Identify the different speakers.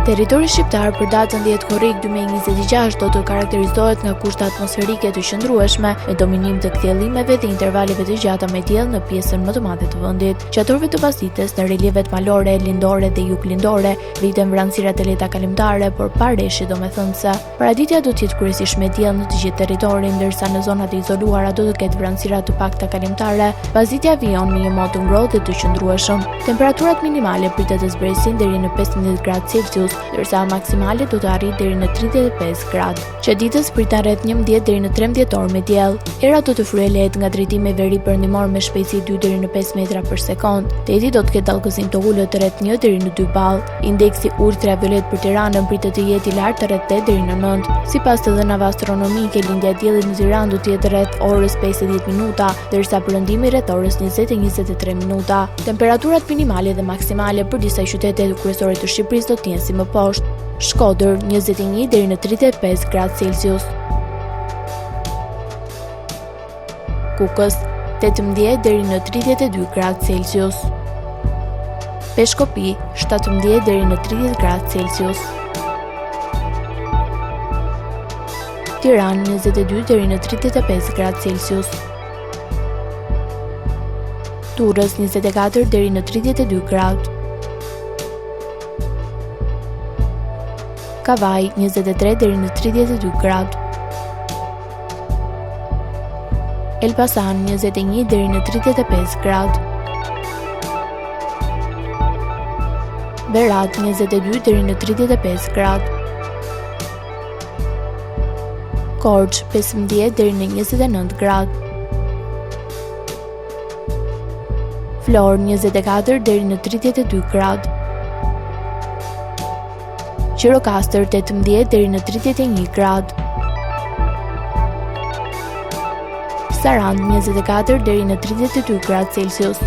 Speaker 1: Territori shqiptar për datën 10 korrik 2026 do të karakterizohet nga kushte atmosferike të qëndrueshme, me dominim të kthjellimeve dhe intervaleve të gjata me diell në pjesën më të madhe të vendit. Gjatorëve të pasdites në relievet malore, lindore dhe juglindore rriten vranësira të lehta kalimtare, por pa reshi domethënëse. Paraditja do të jetë kryesisht me diell në të gjithë territorin, ndërsa në zonat e izoluara do të ketë vranësira të pakta kalimtare. Pasditja vijon me një mod të ngrohtë dhe të qëndrueshëm. Temperaturat minimale pritet të zbresin deri në 15 gradë Celsius, ndërsa maksimale do të arrijë deri në 35 gradë. Çaditës pritet rreth 11 deri në 13 orë me diell. Era do të fryejë lehtë nga drejtimi veri perëndimor me shpejtësi 2 deri në 5 metra për sekond. Deti do të ketë dallgëzim të ulët rreth 1 deri në 2 ball. Indeksi ultraviolet për Tiranën pritet të jetë i lartë rreth 8 deri në 9. Sipas të dhënave astronomike, lindja e diellit në Tiranë do të jetë rreth orës 50 minuta, ndërsa perëndimi rreth orës 20:23 minuta. Temperaturat minimale dhe maksimale për disa qytete kryesore të Shqipërisë do të jenë si më poshtë. Shkodër 21 deri në 35 gradë Celsius. Kukës 18 deri në 32 gradë Celsius. Peshkopi 17 deri në 30 gradë Celsius. Tiranë 22 deri në 35 gradë Celsius. Durrës 24 deri në 32 gradë. Kavaj 23 deri në 32 gradë. Elbasan 21 deri në 35 gradë. Berat 22 deri në 35 gradë. Korçë 15 deri në 29 gradë. Florë 24 deri në 32 gradë. Gjirokastër 18 deri në 31 gradë. Sarandë 24 deri në 32 gradë Celsius.